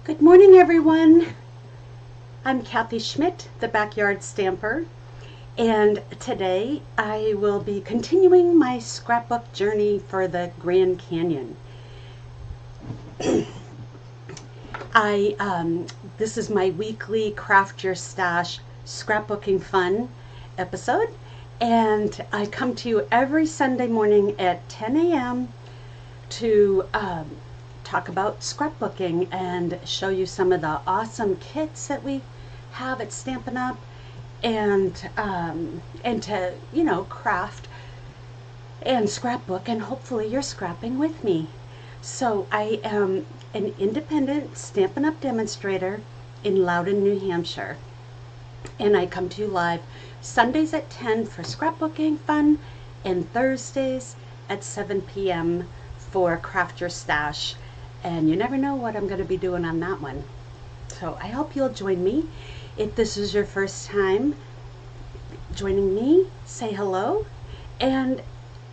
Good morning, everyone. I'm Kathy Schmitt, the Backyard Stamper, and today I will be continuing my scrapbook journey for the Grand Canyon. This is my weekly Craft Your Stash Scrapbooking Fun episode, and I come to you every Sunday morning at 10 a.m. to talk about scrapbooking and show you some of the awesome kits that we have at Stampin' Up, and to, you know, craft and scrapbook, and hopefully you're scrapping with me. So I am an independent Stampin' Up demonstrator in Loudon, New Hampshire, and I come to you live Sundays at 10 for scrapbooking fun and Thursdays at 7 p.m. for Craft Your Stash. And you never know what I'm going to be doing on that one. So I hope you'll join me. If this is your first time joining me, say hello. And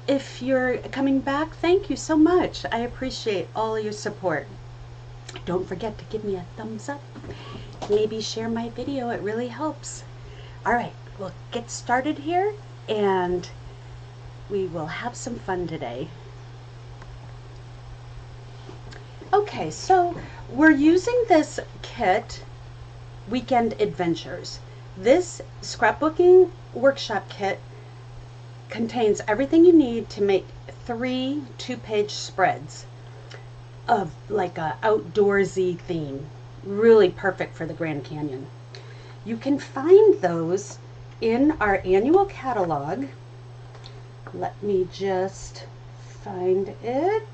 if you're coming back, thank you so much. I appreciate all your support. Don't forget to give me a thumbs up. Maybe share my video. It really helps. All right, we'll get started here and we will have some fun today. Okay, so we're using this kit, Weekend Adventures. This scrapbooking workshop kit contains everything you need to make 3 2-page spreads of like a outdoorsy theme. Really perfect for the Grand Canyon. You can find those in our annual catalog. Let me just find it.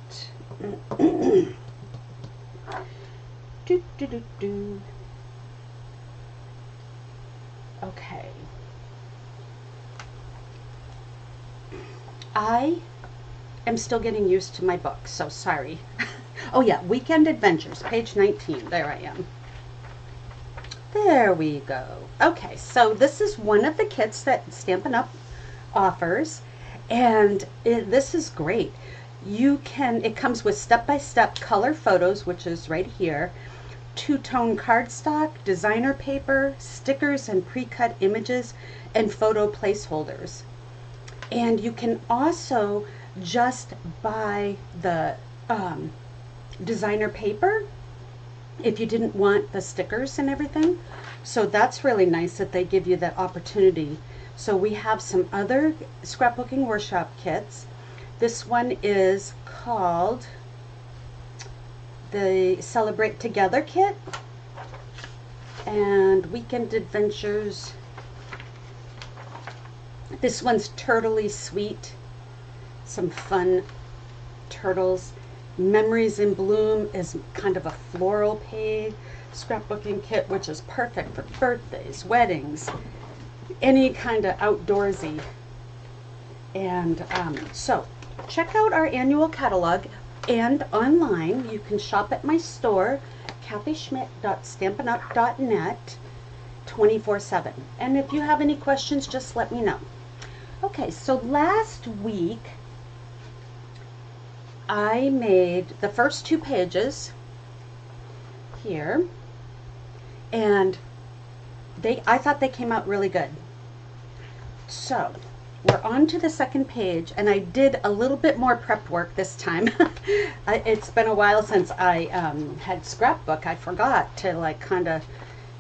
Okay. I am still getting used to my book, so sorry. Oh yeah, Weekend Adventures, page 19. There I am. There we go. Okay, so this is one of the kits that Stampin' Up offers, and this is great. It comes with step-by-step color photos, which is right here, 2-tone cardstock, designer paper, stickers and pre-cut images, and photo placeholders. And you can also just buy the designer paper if you didn't want the stickers and everything. So that's really nice that they give you that opportunity. So we have some other scrapbooking workshop kits. This one is called the Celebrate Together kit, and Weekend Adventures. This one's Turtley Sweet, some fun turtles. Memories in Bloom is kind of a floral page scrapbooking kit, which is perfect for birthdays, weddings, any kind of outdoorsy. And so check out our annual catalog, and online you can shop at my store, kathyschmitt.stampinup.net, 24/7. And if you have any questions, just let me know. Okay, so last week I made the first 2 pages here, and I thought they came out really good. So we're on to the second page, and I did a little bit more prep work this time. It's been a while since I had scrapbook. I forgot to like kind of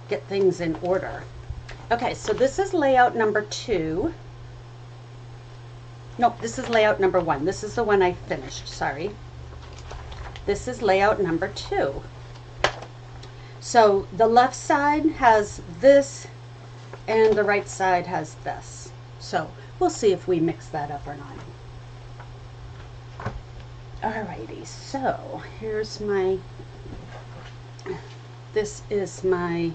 get things in order. Okay, so this is layout number 2. Nope, this is layout number 1. This is the one I finished, sorry. This is layout number 2. So the left side has this, and the right side has this. So we'll see if we mix that up or not. Alrighty, so here's this is my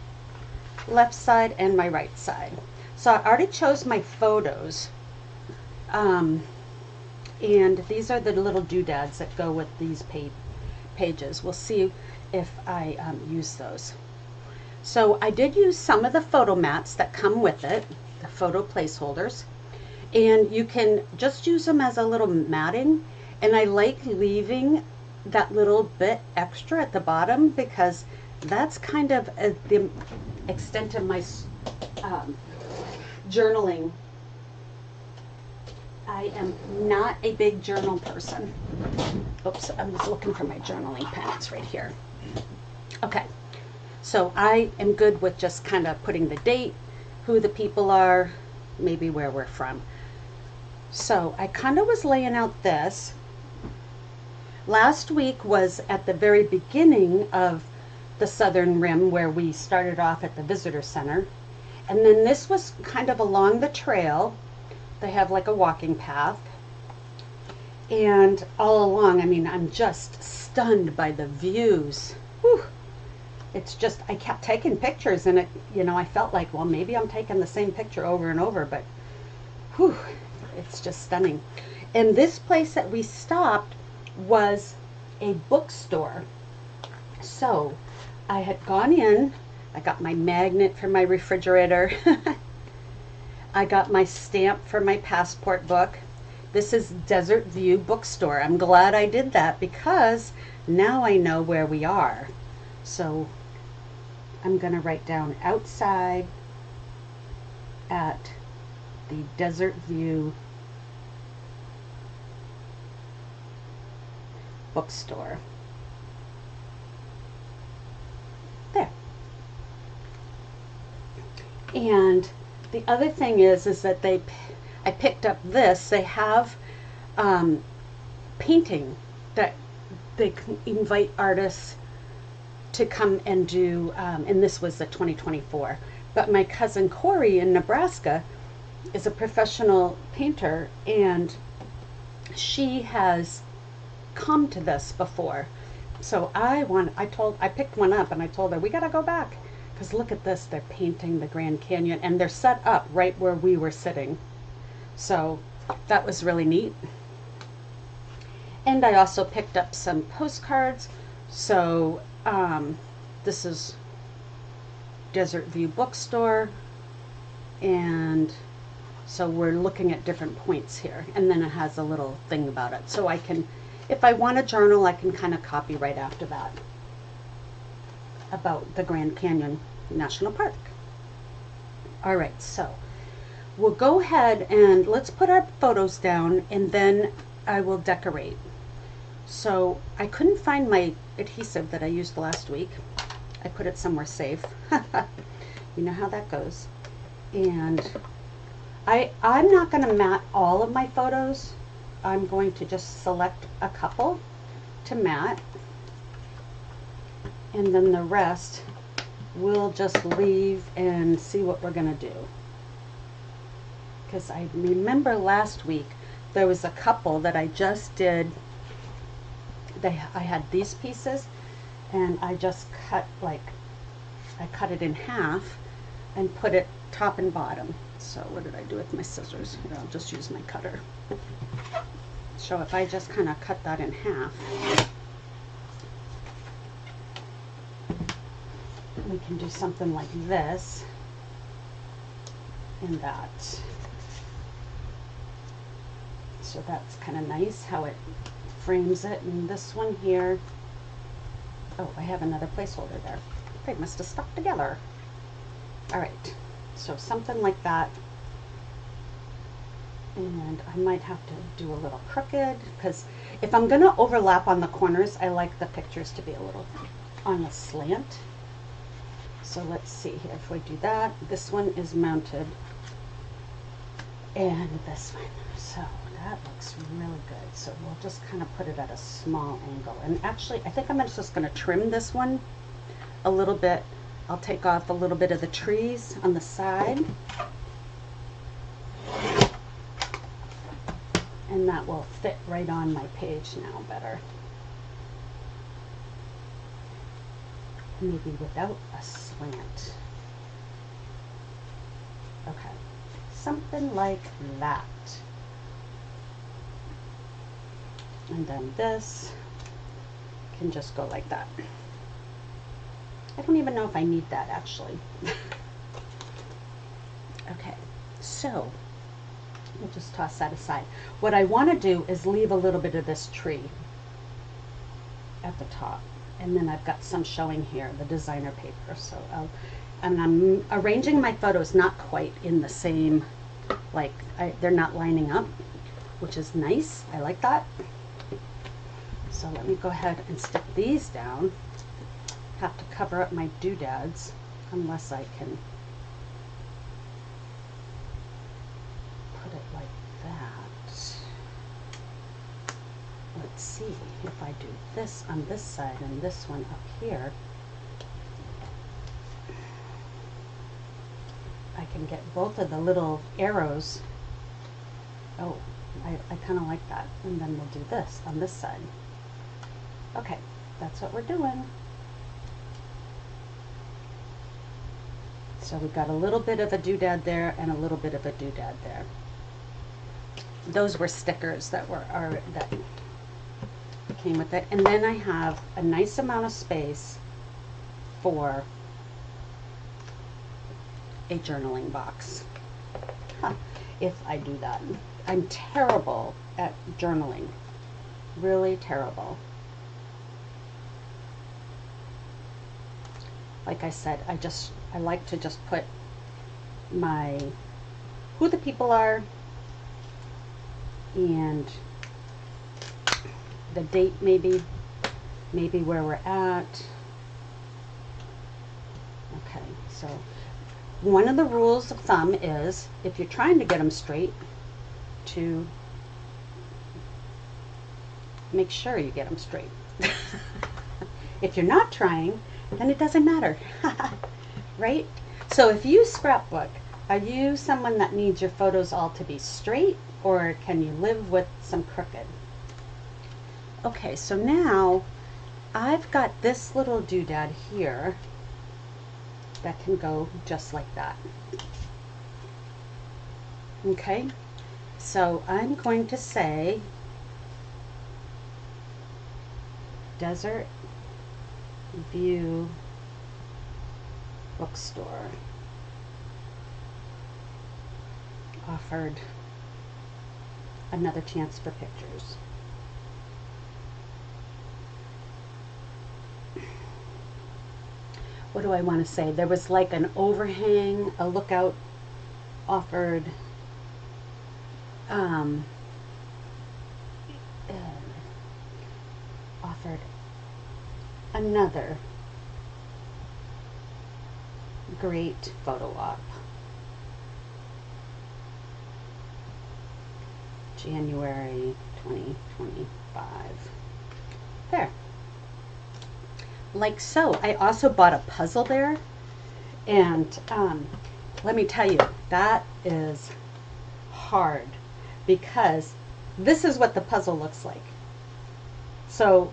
left side and my right side. So I already chose my photos, and these are the little doodads that go with these pages. We'll see if I use those. So I did use some of the photo mats that come with it, the photo placeholders, and you can just use them as a little matting, and I like leaving that little bit extra at the bottom because that's kind of the extent of my journaling. I am not a big journal person. Oops, I'm just looking for my journaling pen. It's right here. Okay, so I am good with just kind of putting the date, who the people are, maybe where we're from. So I kind of was laying out this. Last week was at the very beginning of the Southern Rim, where we started off at the visitor center. And then this was kind of along the trail. They have like a walking path. And all along, I mean, I'm just stunned by the views. Whew. It's just, I kept taking pictures, and it, you know, I felt like, well, maybe I'm taking the same picture over and over, but whew, it's just stunning. And this place that we stopped was a bookstore. So I had gone in, I got my magnet for my refrigerator. I got my stamp for my passport book. This is Desert View Bookstore. I'm glad I did that because now I know where we are. So I'm going to write down outside at the Desert View Bookstore. There. And the other thing is that I picked up this. They have painting that they invite artists to come and do, and this was the 2024. But my cousin Corey in Nebraska is a professional painter, and she has come to this before. So I picked one up and I told her, we gotta go back, because look at this, they're painting the Grand Canyon, and they're set up right where we were sitting. So that was really neat. And I also picked up some postcards. So this is Desert View Bookstore, and so we're looking at different points here, and then it has a little thing about it. So I can, if I want a journal, I can kind of copy right after that about the Grand Canyon National Park. All right, so we'll go ahead and let's put our photos down, and then I will decorate. So I couldn't find my adhesive that I used last week. I put it somewhere safe. You know how that goes. And I'm not going to mat all of my photos. I'm going to just select a couple to mat, and then the rest we'll just leave and see what we're going to do. Because I remember last week there was a couple that I just did. I had these pieces, and I just cut, like, I cut it in half and put it top and bottom. So what did I do with my scissors? Here, I'll just use my cutter. So if I just kind of cut that in half, we can do something like this and that. So that's kind of nice how it frames it. And this one here, oh, I have another placeholder there. They must have stuck together. All right, so something like that. And I might have to do a little crooked, because if I'm going to overlap on the corners, I like the pictures to be a little on a slant. So let's see here, if we do that, this one is mounted, and this one. So that looks really good. So we'll just kind of put it at a small angle. And actually, I think I'm just going to trim this one a little bit. I'll take off a little bit of the trees on the side. And that will fit right on my page now better. Maybe without a slant. Okay, something like that. And then this can just go like that. I don't even know if I need that actually. Okay, so we'll just toss that aside. What I want to do is leave a little bit of this tree at the top. And then I've got some showing here, the designer paper. So and I'm arranging my photos not quite in the same, like they're not lining up, which is nice. I like that. So let me go ahead and stick these down. Have to cover up my doodads unless I can put it like that. Let's see if I do this on this side and this one up here. I can get both of the little arrows. Oh, I kind of like that. And then we'll do this on this side. Okay, that's what we're doing. So we've got a little bit of a doodad there and a little bit of a doodad there. Those were stickers that that came with it. And then I have a nice amount of space for a journaling box. If I do that. I'm terrible at journaling. Really terrible. Like I said, I like to just put who the people are and the date, maybe where we're at. Okay, so one of the rules of thumb is if you're trying to get them straight, to make sure you get them straight. If you're not trying, then it doesn't matter. Right? So if you scrapbook, are you someone that needs your photos all to be straight, or can you live with some crooked? Okay, so now I've got this little doodad here that can go just like that. Okay, so I'm going to say Desert View Bookstore offered another chance for pictures. What do I want to say? There was like an overhang, a lookout offered offered another great photo op. January 2025. There. Like so. I also bought a puzzle there, and let me tell you, that is hard, because this is what the puzzle looks like. So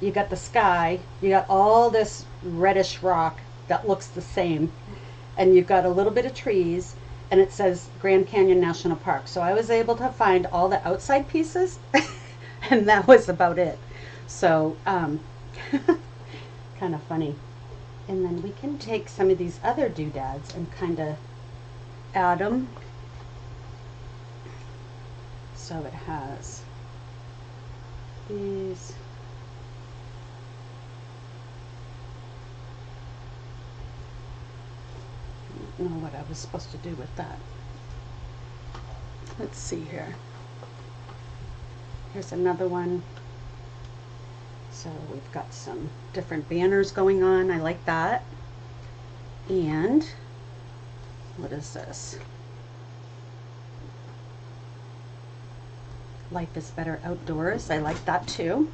you got the sky, you got all this reddish rock that looks the same, and you've got a little bit of trees, and it says Grand Canyon National Park. So I was able to find all the outside pieces and that was about it. So kind of funny. And then we can take some of these other doodads and kind of add them. So it has these. I don't know what I was supposed to do with that. Let's see here. Here's another one. So we've got some different banners going on. I like that. And what is this? Life is better outdoors. I like that too.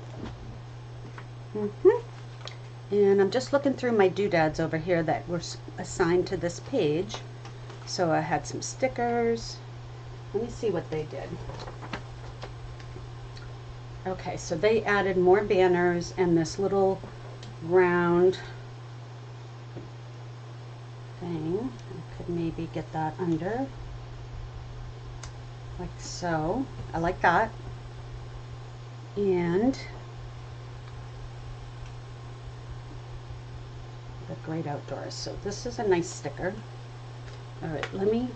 And I'm just looking through my doodads over here that were assigned to this page. So I had some stickers. Let me see what they did. Okay, so they added more banners and this little round thing. I could maybe get that under, like so. I like that. And the great outdoors. So this is a nice sticker. All right, let me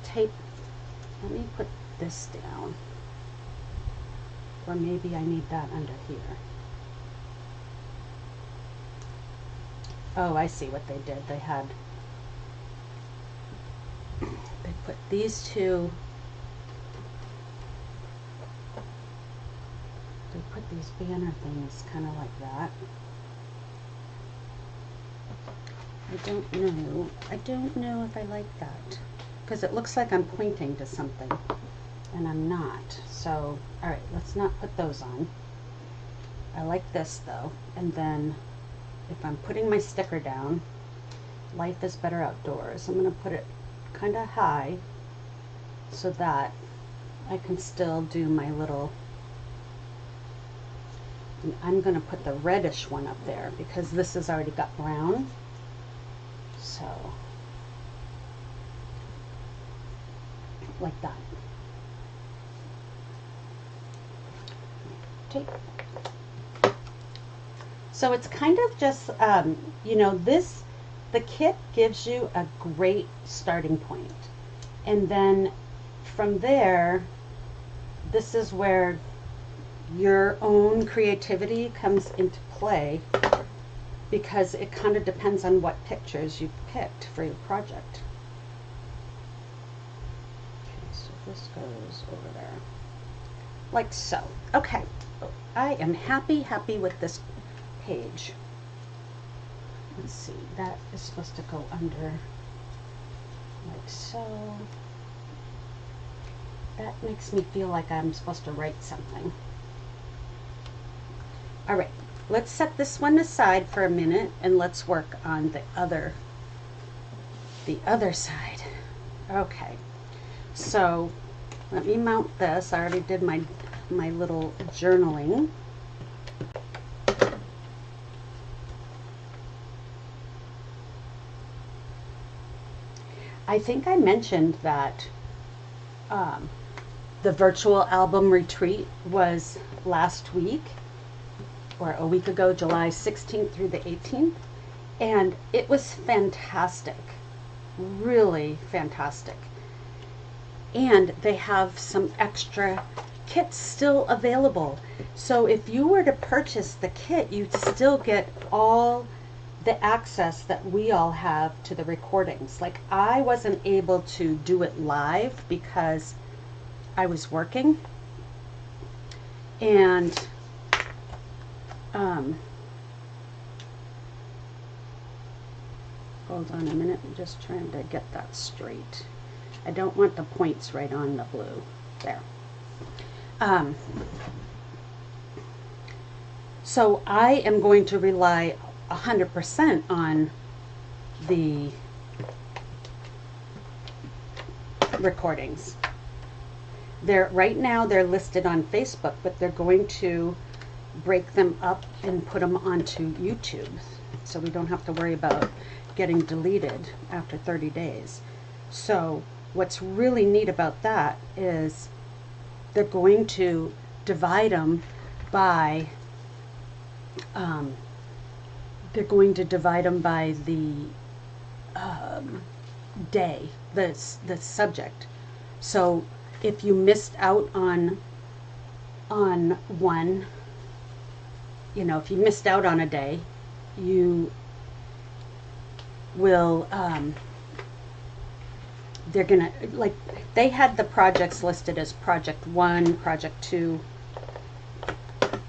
put this down. Or maybe I need that under here. Oh, I see what they did. They put these two, they put these banner things kind of like that. I don't know if I like that, because it looks like I'm pointing to something and I'm not. So, all right, let's not put those on. I like this though. And then if I'm putting my sticker down, life is better outdoors, I'm going to put it kind of high so that I can still do my little, and I'm going to put the reddish one up there because this has already got brown. So, like that. Take. So it's kind of just, you know, the kit gives you a great starting point. And then from there, this is where your own creativity comes into play, because it kind of depends on what pictures you picked for your project. Okay, so this goes over there, like so. Okay, I am happy with this page. Let's see, that is supposed to go under, like so. That makes me feel like I'm supposed to write something. All right. Let's set this one aside for a minute and let's work on the other side. Okay, so let me mount this. I already did my little journaling. I think I mentioned that the virtual album retreat was last week, or a week ago, July 16th through the 18th, and it was fantastic, really fantastic. And they have some extra kits still available. So if you were to purchase the kit, you'd still get all the access that we all have to the recordings. Like, I wasn't able to do it live because I was working, and hold on a minute, I'm just trying to get that straight. I don't want the points right on the blue. There. So I am going to rely 100% on the recordings. Right now they're listed on Facebook, but they're going to break them up and put them onto YouTube, so we don't have to worry about getting deleted after 30 days. So what's really neat about that is they're going to divide them by the day, the subject. So if you missed out on one, you know, if you missed out on a day, you will, they're gonna, like, they had the projects listed as project 1, project 2,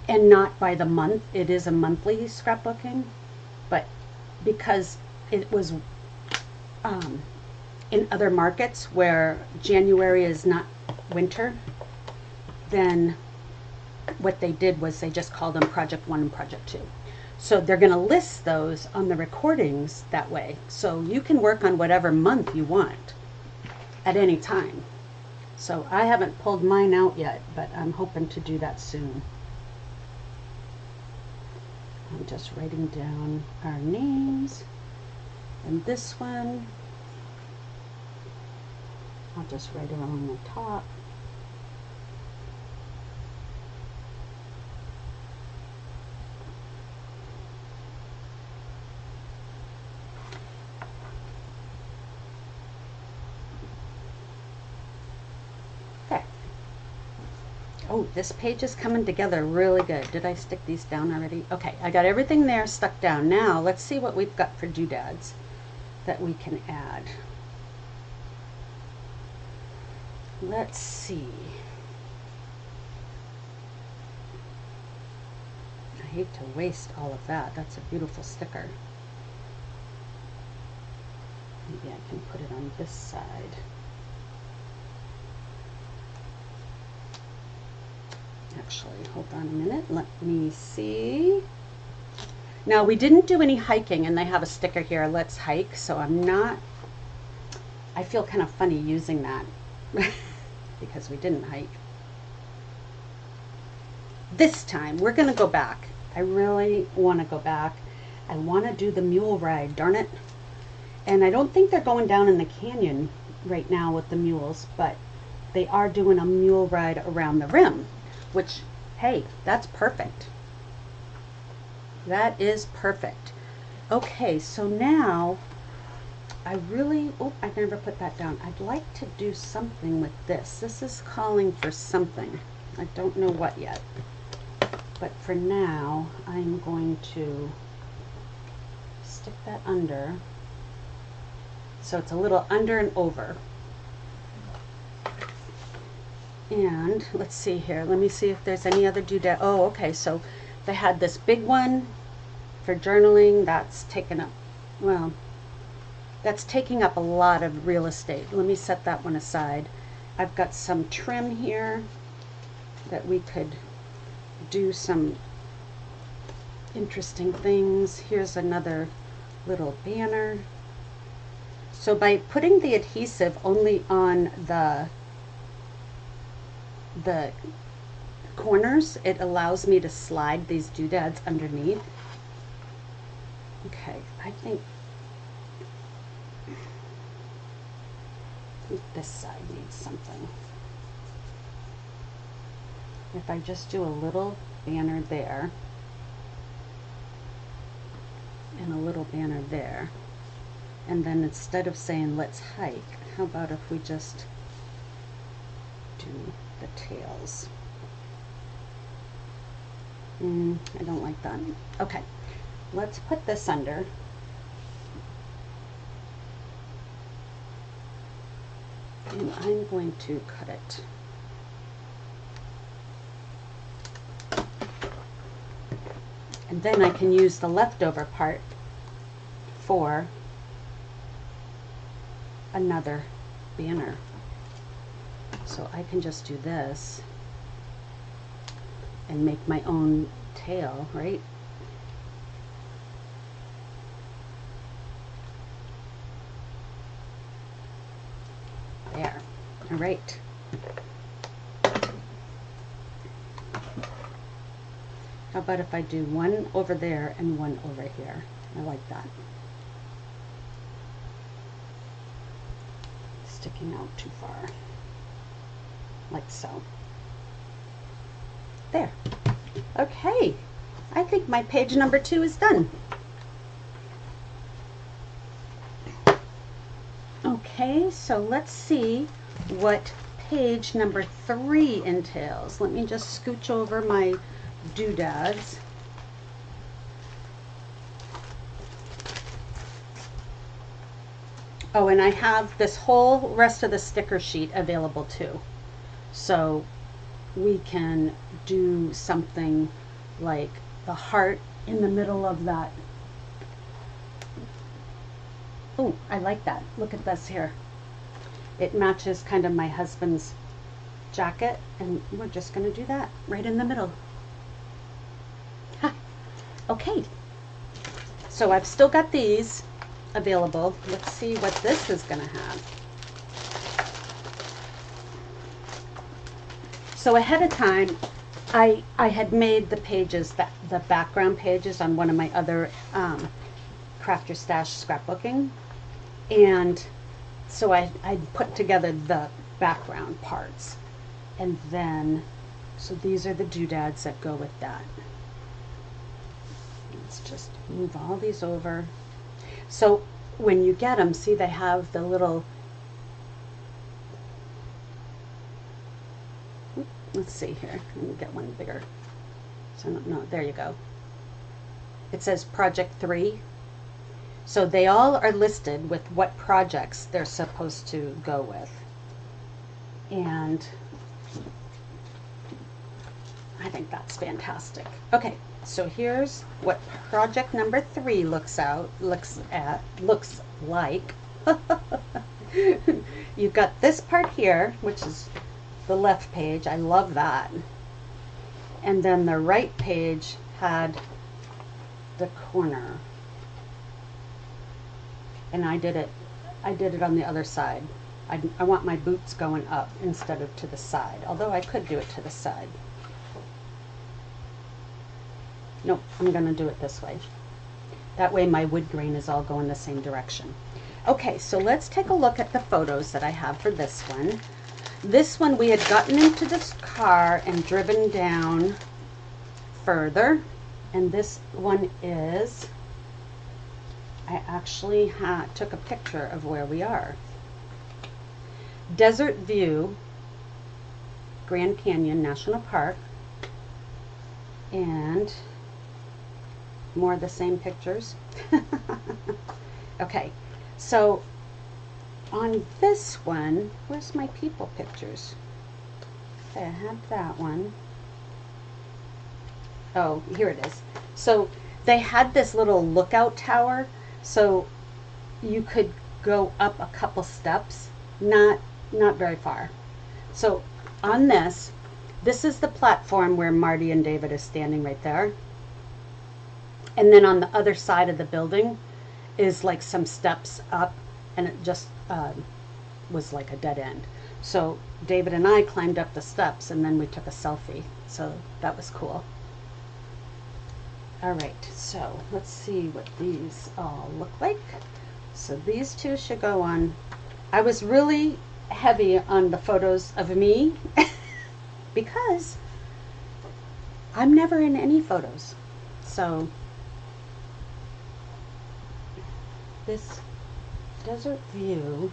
and not by the month. It is a monthly scrapbooking, but because it was in other markets where January is not winter, then what they did was they just called them project 1 and project 2. So they're going to list those on the recordings that way. So you can work on whatever month you want at any time. So I haven't pulled mine out yet, but I'm hoping to do that soon. I'm just writing down our names. And this one, I'll just write it on the top. Oh, this page is coming together really good. Did I stick these down already? Okay, I got everything there stuck down. Now let's see what we've got for doodads that we can add. Let's see. I hate to waste all of that. That's a beautiful sticker. Maybe I can put it on this side. Actually, hold on a minute. Let me see. Now, we didn't do any hiking, and they have a sticker here, let's hike, so I feel kind of funny using that because we didn't hike. This time, we're going to go back. I really want to go back. I want to do the mule ride, darn it. And I don't think they're going down in the canyon right now with the mules, but they are doing a mule ride around the rim, which, hey, that's perfect. That is perfect. Okay, so now I never put that down. I'd like to do something with this. This is calling for something. I don't know what yet. But for now, I'm going to stick that under. So it's a little under and over. And let's see here. Let me see if there's any other doodad. Oh, okay. So they had this big one for journaling. That's taken up, well, that's taking up a lot of real estate. Let me set that one aside. I've got some trim here that we could do some interesting things. Here's another little banner. So by putting the adhesive only on the corners, it allows me to slide these doodads underneath. Okay, I think this side needs something. If I just do a little banner there and a little banner there, and then instead of saying let's hike, how about if we just do the tails? I don't like that. Okay, let's put this under. And I'm going to cut it. And then I can use the leftover part for another banner. So I can just do this and make my own tail, right? There. All right. How about if I do one over there and one over here? I like that. Sticking out too far. Like so. There. Okay. I think my page number 2 is done. Okay, so let's see what page number 3 entails. Let me just scooch over my doodads. Oh, and I have this whole rest of the sticker sheet available too. So we can do something like the heart in the middle of that. Oh, I like that. Look at this here. It matches kind of my husband's jacket, and we're just going to do that right in the middle. Ha. Okay. So I've still got these available. Let's see what this is going to have. So ahead of time, I had made the pages, the background pages on one of my other Craft Your Stash scrapbooking. And so I put together the background parts. And then, so these are the doodads that go with that. Let's just move all these over. So when you get them, see they have the little, let's see here. Let me get one bigger. So no, there you go. It says project 3. So they all are listed with what projects they're supposed to go with. And I think that's fantastic. Okay, so here's what project number 3 looks like. You've got this part here, which is the left page. I love that. And then the right page had the corner. And I did it on the other side. I want my boots going up instead of to the side, although I could do it to the side. Nope, I'm going to do it this way. That way my wood grain is all going the same direction. Okay, so let's take a look at the photos that I have for this one. This one we had gotten into this car and driven down further. And this one is, I actually took a picture of where we are. Desert View, Grand Canyon National Park, and more of the same pictures. Okay, so on this one, where's my people pictures? Okay, I have that one. Oh, here it is. So they had this little lookout tower, so you could go up a couple steps, not very far. So on this is the platform where Marty and David is standing right there. And then on the other side of the building is like some steps up, and it just was like a dead end. So David and I climbed up the steps, and then we took a selfie. So that was cool. All right, so let's see what these all look like. So these two should go on. I was really heavy on the photos of me because I'm never in any photos. So this Desert View,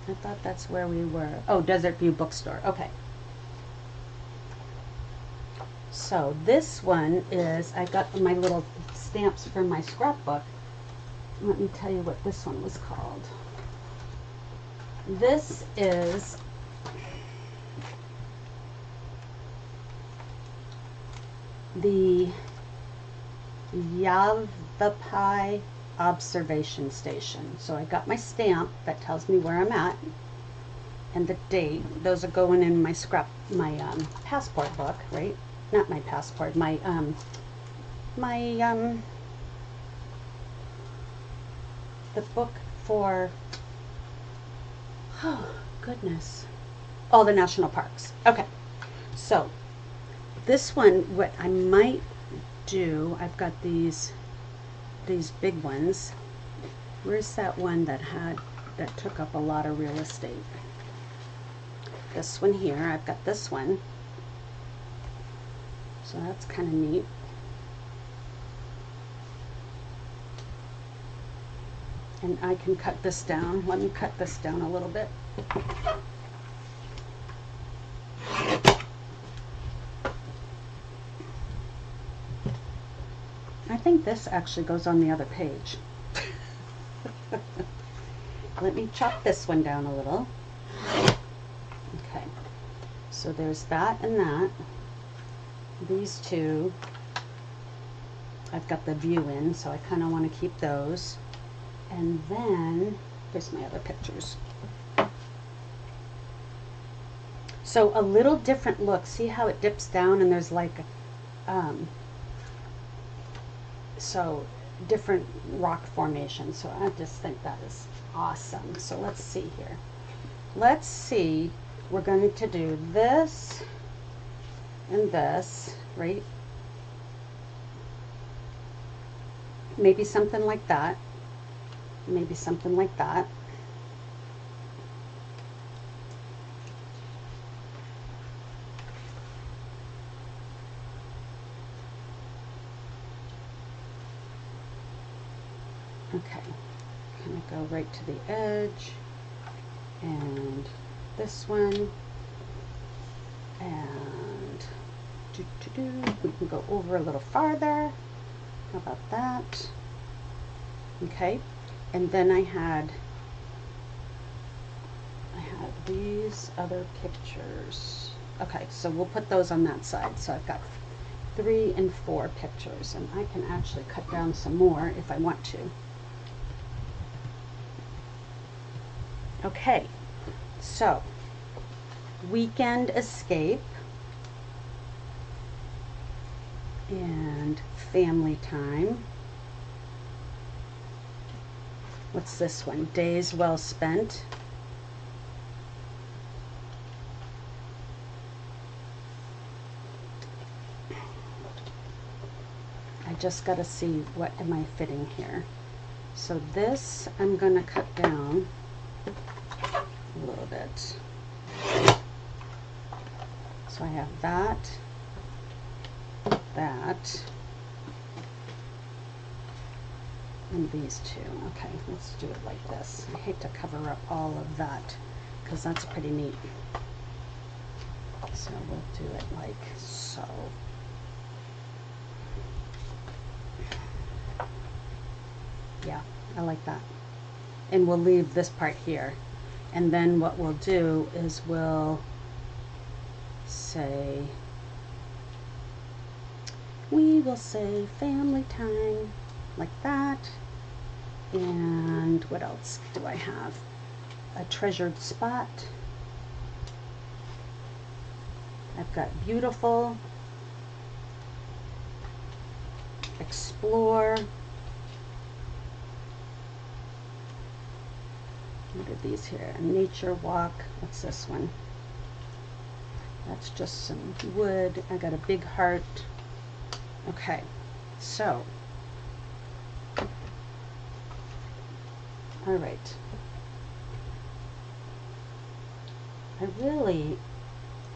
I thought that's where we were. Oh, Desert View Bookstore. Okay. So this one is, I got my little stamps for my scrapbook. Let me tell you what this one was called. This is the Yavapai Observation Station. So I got my stamp that tells me where I'm at and the date. Those are going in my passport book, right? Not my passport, the book for, oh goodness, all the national parks. Okay, so this one, what I might do, I've got these big ones. Where's that one that took up a lot of real estate? This one here, I've got this one. So that's kind of neat. And I can cut this down. Let me cut this down a little bit. I think this actually goes on the other page. Let me chop this one down a little. Okay, so there's that and that. These two, I've got the view in, so I kind of want to keep those. And then, here's my other pictures. So a little different look. See how it dips down and there's like, so different rock formations. So I just think that is awesome. So let's see here. Let's see, we're going to do this and this, right? Maybe something like that. Maybe something like that. Okay, kind of go right to the edge, and this one, And we can go over a little farther. How about that? Okay, and then I had these other pictures. Okay, so we'll put those on that side. So I've got 3 and 4 pictures, and I can actually cut down some more if I want to. Okay, so weekend escape and family time. What's this one? Days well spent. I just got to see what am I fitting here. So this I'm going to cut down a little bit. So I have that, and these two. Okay, let's do it like this. I hate to cover up all of that because that's pretty neat. So we'll do it like so. Yeah, I like that. And we'll leave this part here. And then what we'll do is we'll say, we will say family time, like that. And what else do I have? A treasured spot. I've got beautiful, explore. What are these here? A nature walk. What's this one? That's just some wood. I got a big heart. Okay, so, all right.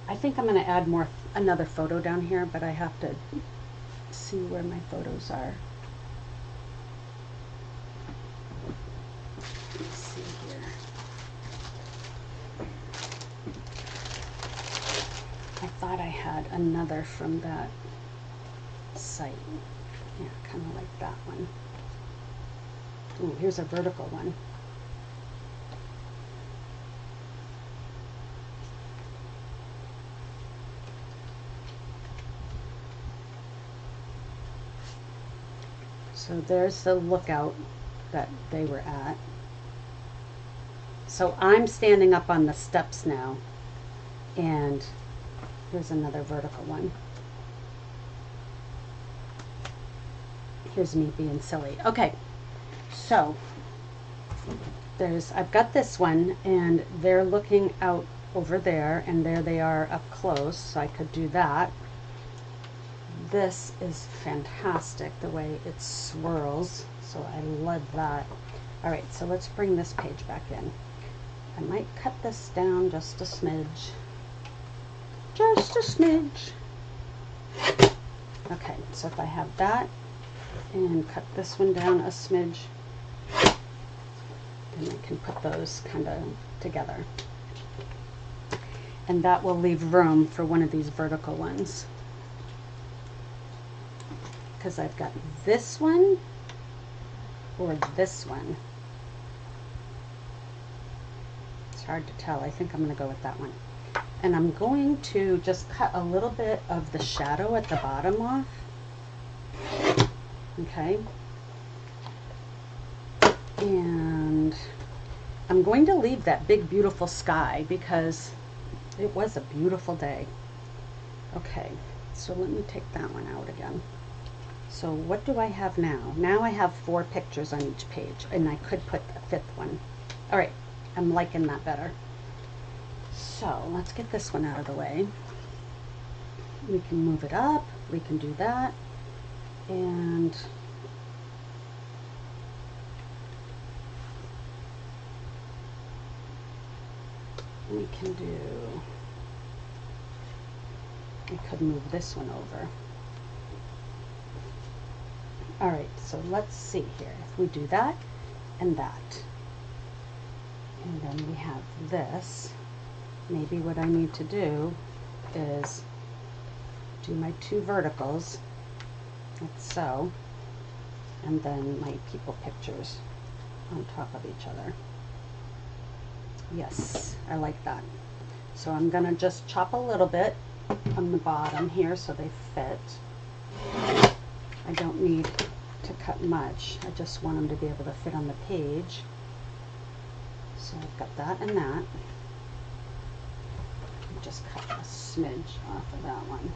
I think I'm going to add another photo down here, but I have to see where my photos are. Let's see here. I thought I had another from that site. Yeah, kind of like that one. Ooh, here's a vertical one. So there's the lookout that they were at. So I'm standing up on the steps now, and here's another vertical one. Here's me being silly. Okay, so I've got this one, and they're looking out over there, and there they are up close, so I could do that. This is fantastic, the way it swirls, so I love that. All right, so let's bring this page back in. I might cut this down just a smidge. Just a smidge. Okay, so if I have that, and cut this one down a smidge, then I can put those kind of together. And that will leave room for one of these vertical ones. Because I've got this one or this one. It's hard to tell. I think I'm going to go with that one. And I'm going to just cut a little bit of the shadow at the bottom off. Okay. And I'm going to leave that big beautiful sky because it was a beautiful day. Okay, so let me take that one out again. So what do I have now? Now I have 4 pictures on each page, and I could put a 5th one. All right, I'm liking that better. So let's get this one out of the way. We can move it up, we can do that, and we can do, I could move this one over. All right, so let's see here. If we do that and that, and then we have this, maybe what I need to do is do my 2 verticals, like so, and then my people pictures on top of each other. Yes, I like that. So I'm going to just chop a little bit on the bottom here so they fit. I don't need to cut much. I just want them to be able to fit on the page. So I've got that and that. Just cut a smidge off of that one.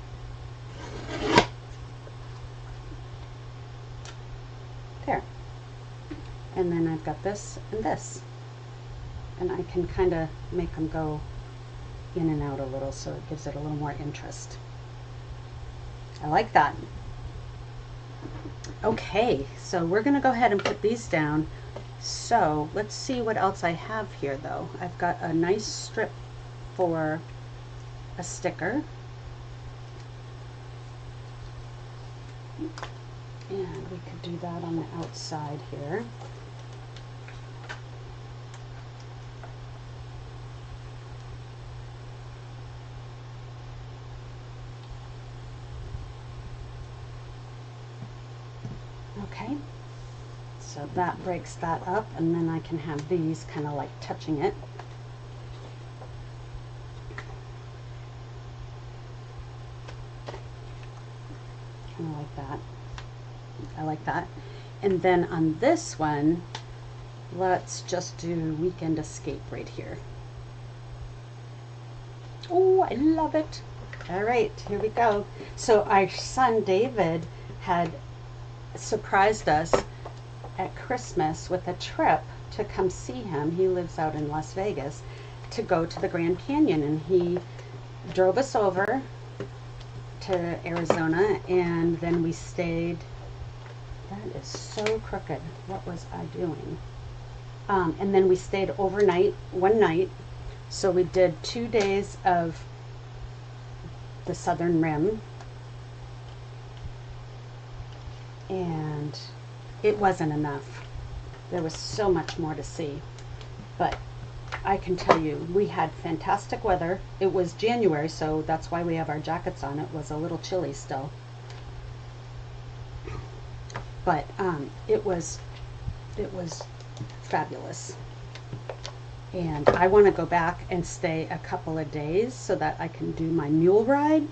There. And then I've got this and this. And I can kind of make them go in and out a little so it gives it a little more interest. I like that. Okay, so we're going to go ahead and put these down. So let's see what else I have here though. I've got a nice strip for a sticker. And we could do that on the outside here. Okay, so that breaks that up, and then I can have these kind of like touching it. Kind of like that. I like that. And then on this one, let's just do Weekend Escape right here. Oh, I love it. All right, here we go. So our son David had surprised us at Christmas with a trip to come see him. He lives out in Las Vegas, to go to the Grand Canyon, and he drove us over to Arizona, and then we stayed. That is so crooked. What was I doing? And then we stayed overnight, one night. So we did 2 days of the Southern Rim, and it wasn't enough. There was so much more to see, but I can tell you we had fantastic weather. It was January, so that's why we have our jackets on. It was a little chilly still, but it was fabulous, and I want to go back and stay a couple of days so that I can do my mule ride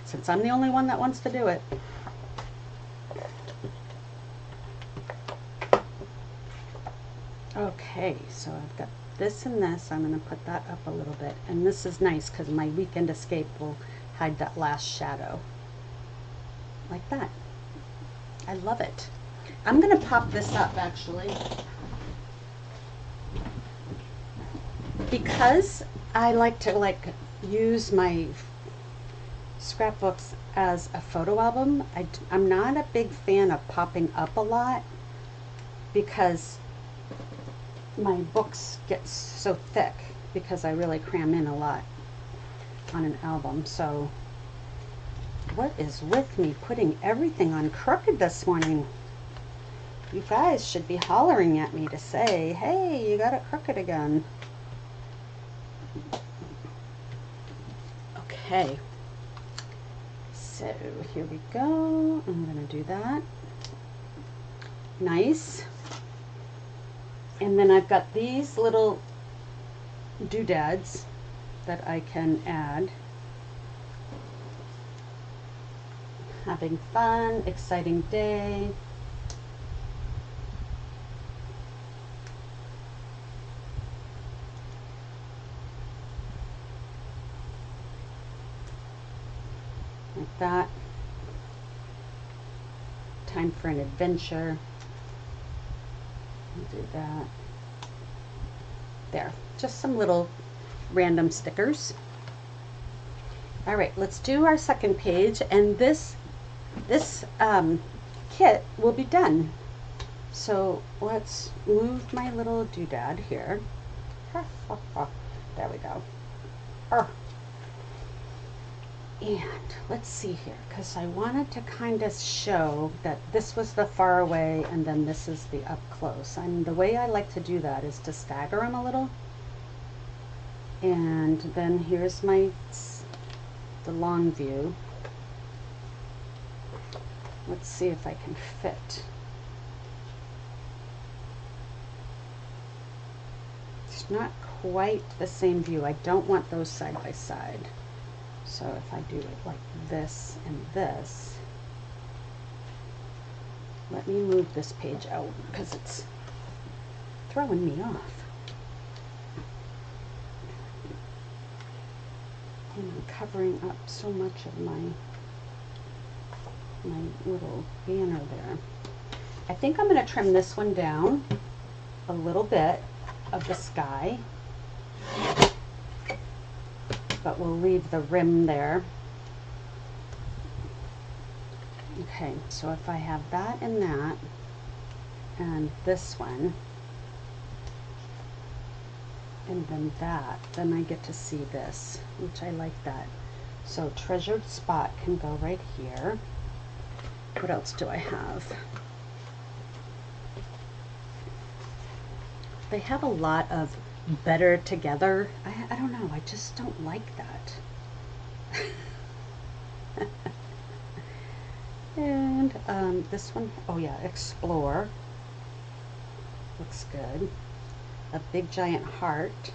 since I'm the only one that wants to do it. Okay, so I've got this and this. I'm going to put that up a little bit, and this is nice because my Weekend Escape will hide that last shadow like that. I love it. I'm going to pop this up actually, because I like to use my scrapbooks as a photo album. I'm not a big fan of popping up a lot because my books get so thick because I really cram in a lot on an album. So what is with me putting everything on crooked this morning? You guys should be hollering at me to say, hey, you got it crooked again. Okay, so here we go. I'm going to do that. Nice. And then I've got these little doodads that I can add. Having fun, exciting day. Like that. Time for an adventure. Do that. There, just some little random stickers. All right, let's do our second page, and this kit will be done. So let's move my little doodad here. There we go. And let's see here, because I wanted to kind of show that this was the far away and then this is the up close. And the way I like to do that is to stagger them a little. And then here's my the long view. Let's see if I can fit. It's not quite the same view. I don't want those side by side. So if I do it like this and this, let me move this page out because it's throwing me off. And I'm covering up so much of my little banner there. I think I'm going to trim this one down a little bit of the sky, but we'll leave the rim there. Okay, so if I have that and this one, and then that, then I get to see this, which I like that. So treasured spot can go right here. What else do I have? They have a lot of better together. I don't know, I just don't like that. And this one, oh yeah, explore. Looks good. A big giant heart.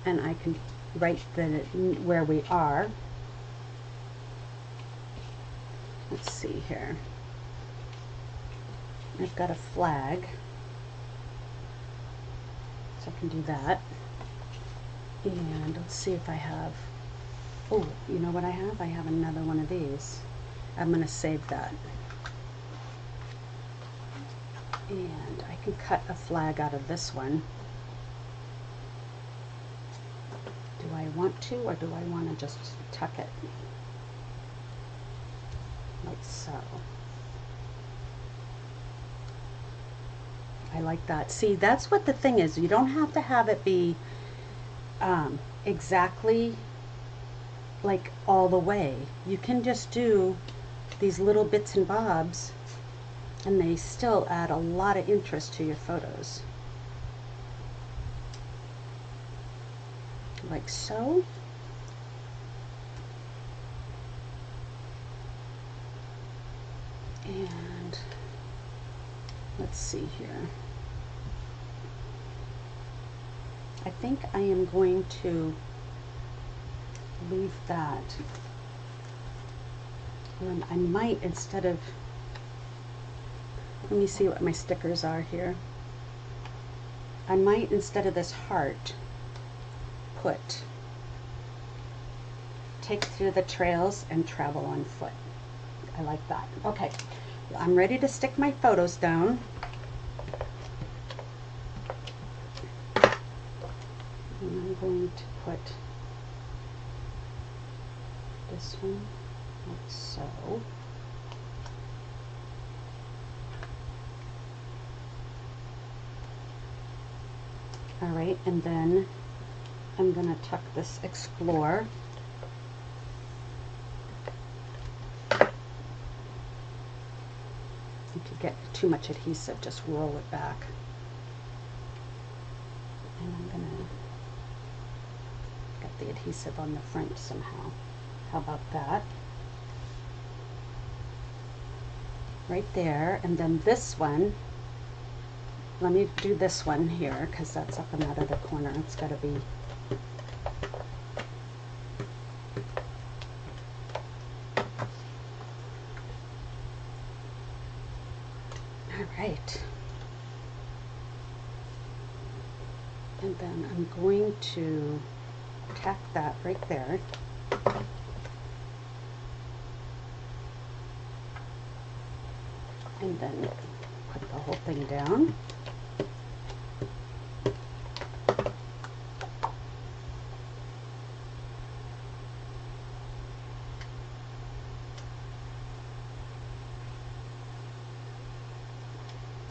And I can write where we are. Let's see here. I've got a flag. So I can do that. And let's see if I have, oh, you know what I have? I have another one of these. I'm going to save that. And I can cut a flag out of this one. Do I want to, or do I want to just tuck it? Like so. I like that. See, that's what the thing is. You don't have to have it be exactly like all the way. You can just do these little bits and bobs, and they still add a lot of interest to your photos. Like so. And let's see here. I think I am going to leave that. And I might, instead of, let me see what my stickers are here. I might, instead of this heart, take through the trails and travel on foot. I like that. Okay, I'm ready to stick my photos down. And I'm going to put this one like so. All right, and then I'm going to tuck this explore. If you get too much adhesive, just roll it back. And I'm going to get the adhesive on the front somehow. How about that? Right there. And then this one, let me do this one here because that's up in that other corner. It's got to be right. And then I'm going to tack that right there. And then put the whole thing down.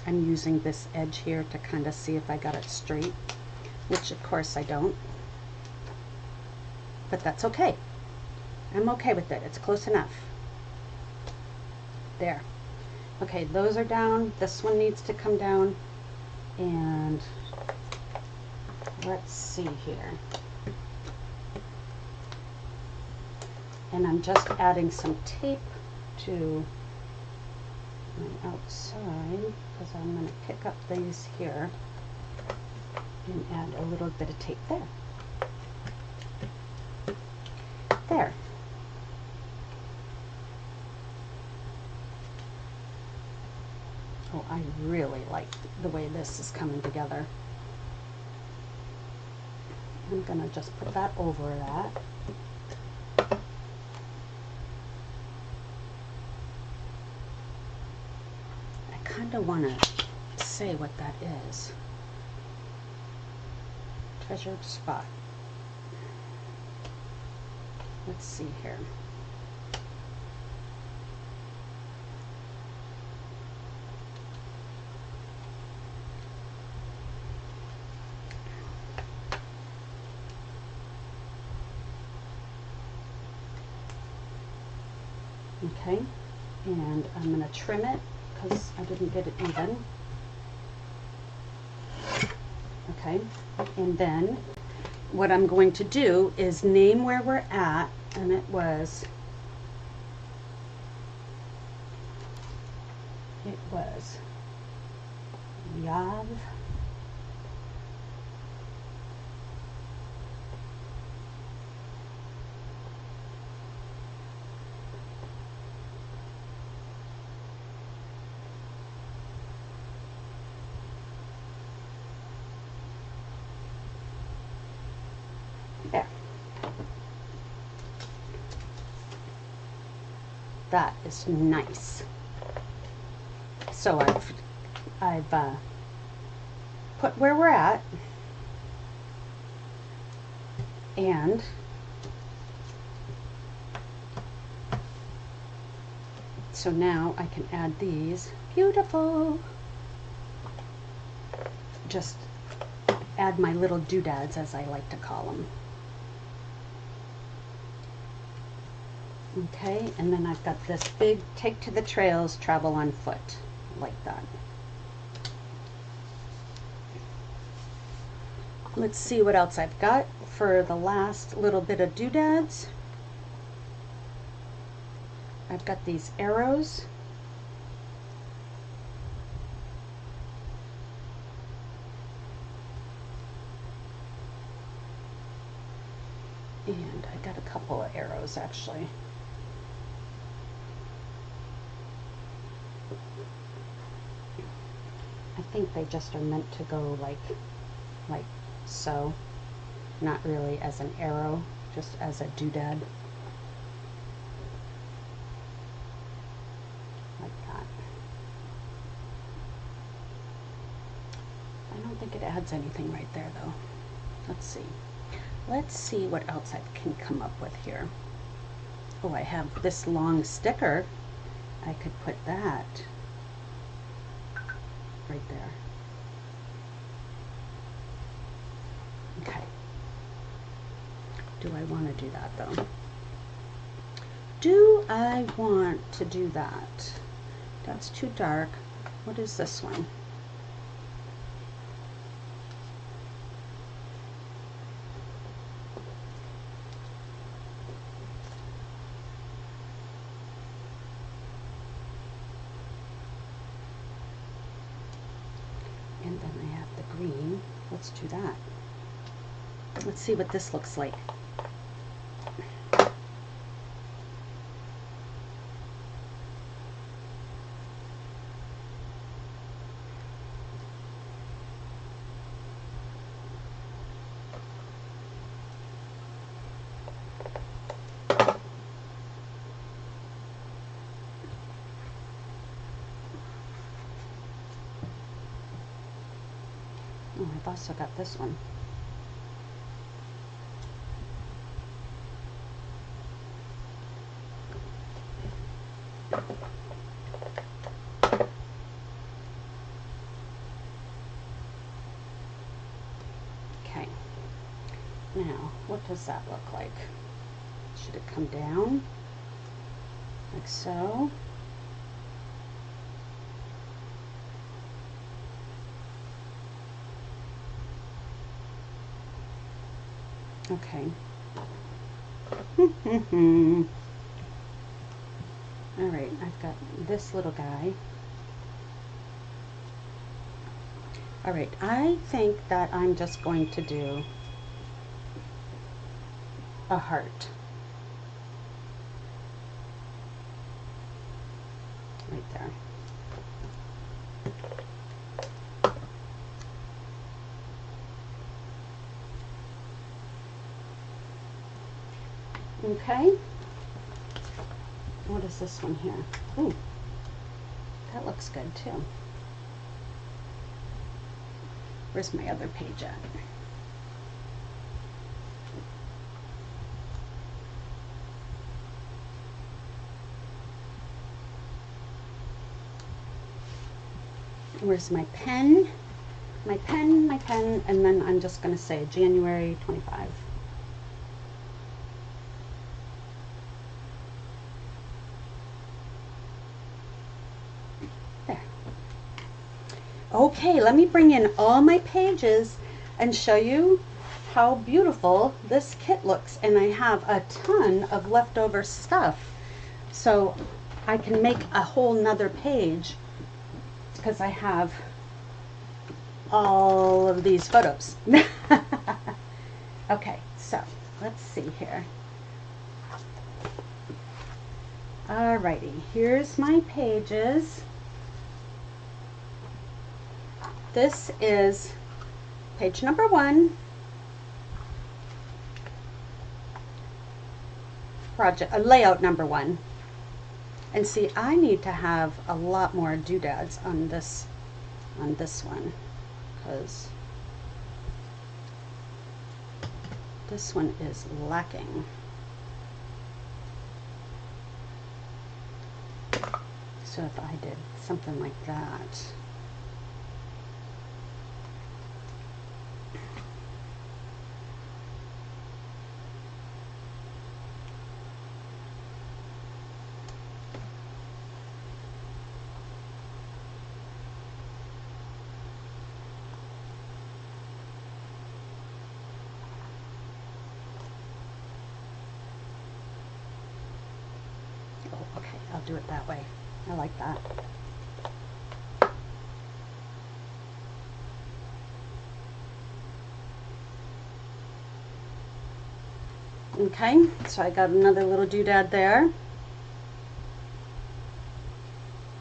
I'm using this edge here to kind of see if I got it straight, which of course I don't, but that's okay. I'm okay with it. It's close enough. There. Okay, those are down. This one needs to come down. And let's see here. And I'm just adding some tape to my outside because I'm going to pick up these here and add a little bit of tape there. There. Oh, I really like the way this is coming together. I'm going to just put that over that. I kind of want to say what that is. Treasured spot. Let's see here. Okay, and I'm going to trim it because I didn't get it even. Okay, and then what I'm going to do is name where we're at, and it was Yav. There. That is nice. So I've put where we're at, and so now I can add these. Beautiful. Just add my little doodads, as I like to call them. Okay, and then I've got this big take to the trails, travel on foot, like that. Let's see what else I've got for the last little bit of doodads. I've got these arrows. And I got a couple of arrows actually. I think they just are meant to go like so, not really as an arrow, just as a doodad, like that. I don't think it adds anything right there though. Let's see. Let's see what else I can come up with here. Oh, I have this long sticker. I could put that right there. Okay. Do I want to do that though? Do I want to do that? That's too dark. What is this one? And then I have the green. Let's do that. Let's see what this looks like. Oh, I've also got this one. Okay, now what does that look like? Should it come down like so? Okay. All right, I've got this little guy. All right, I think that I'm just going to do a heart. Right there. Okay. What is this one here? Ooh, that looks good too. Where's my other page at? Where's my pen? My pen, and then I'm just going to say January 25. There. Okay, let me bring in all my pages and show you how beautiful this kit looks. And I have a ton of leftover stuff, so I can make a whole nother page because I have all of these photos. Okay, so let's see here. Alrighty, here's my pages. This is page number 1, project layout number 1. And see, I need to have a lot more doodads on this one, because this one is lacking. So if I did something like that. Oh, okay, I'll do it that way. I like that. Okay, so I got another little doodad there.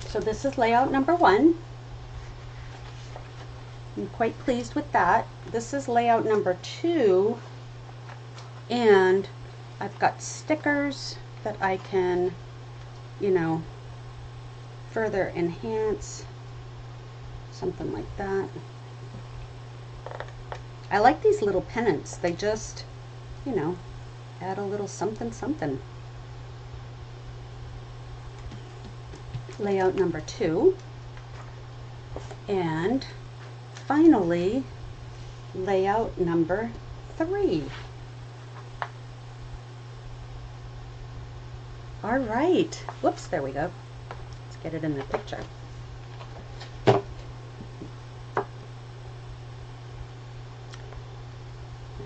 So this is layout number 1. I'm quite pleased with that. This is layout number 2, and I've got stickers that I can, you know, further enhance, something like that. I like these little pennants. They just, you know, add a little something something. Layout number 2, and finally layout number 3. All right, whoops, there we go. Let's get it in the picture. Let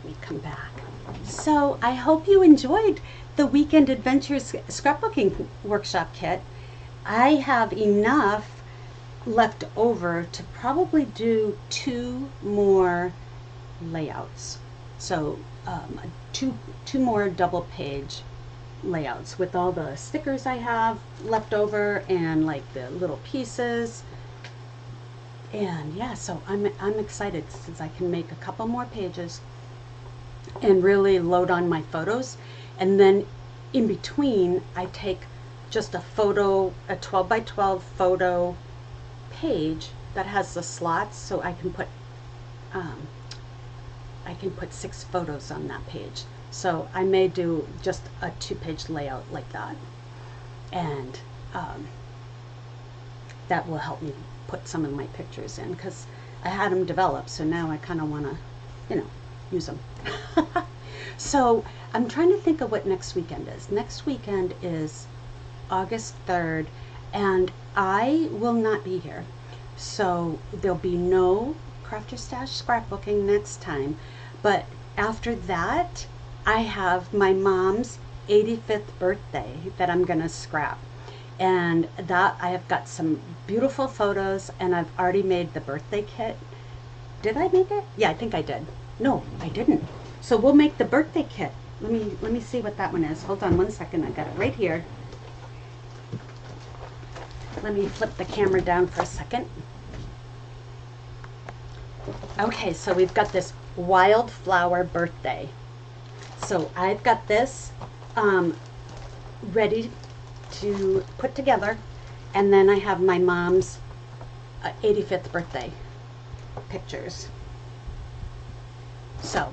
me come back. So I hope you enjoyed the Weekend Adventures Scrapbooking Workshop Kit. I have enough left over to probably do 2 more layouts. So two more double page layouts with all the stickers I have left over and like the little pieces. And yeah, so I'm excited since I can make a couple more pages and really load on my photos. And then in between, I take just a photo, a 12 by 12 photo page that has the slots, so I can put 6 photos on that page. So I may do just a 2-page layout like that, and that will help me put some of my pictures in, because I had them developed, so now I kind of want to, you know, use them. So I'm trying to think of what next weekend is. Next weekend is August 3rd, and I will not be here. So there'll be no Craft Your Stash scrapbooking next time. But after that, I have my mom's 85th birthday that I'm going to scrap. And that I have got some beautiful photos, and I've already made the birthday kit. Did I make it? Yeah, I think I did. No, I didn't. So we'll make the birthday kit. Let me see what that one is. Hold on one second. I got it right here. Let me flip the camera down for a second. Okay, so we've got this wildflower birthday. So I've got this ready to put together, and then I have my mom's 85th birthday pictures. So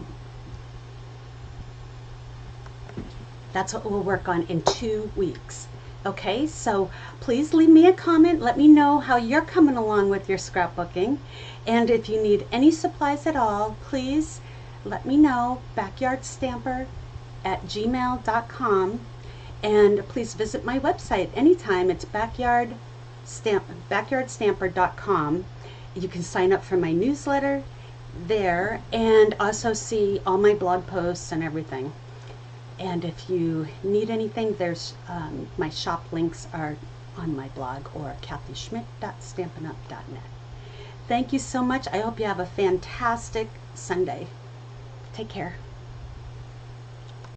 that's what we'll work on in 2 weeks. Okay, so please leave me a comment. Let me know how you're coming along with your scrapbooking. And if you need any supplies at all, please let me know. backyardstamper@gmail.com. And please visit my website anytime. It's backyardstamper.com. You can sign up for my newsletter there and also see all my blog posts and everything. And if you need anything, there's my shop links are on my blog or kathyschmitt.stampinup.net. Thank you so much. I hope you have a fantastic Sunday. Take care.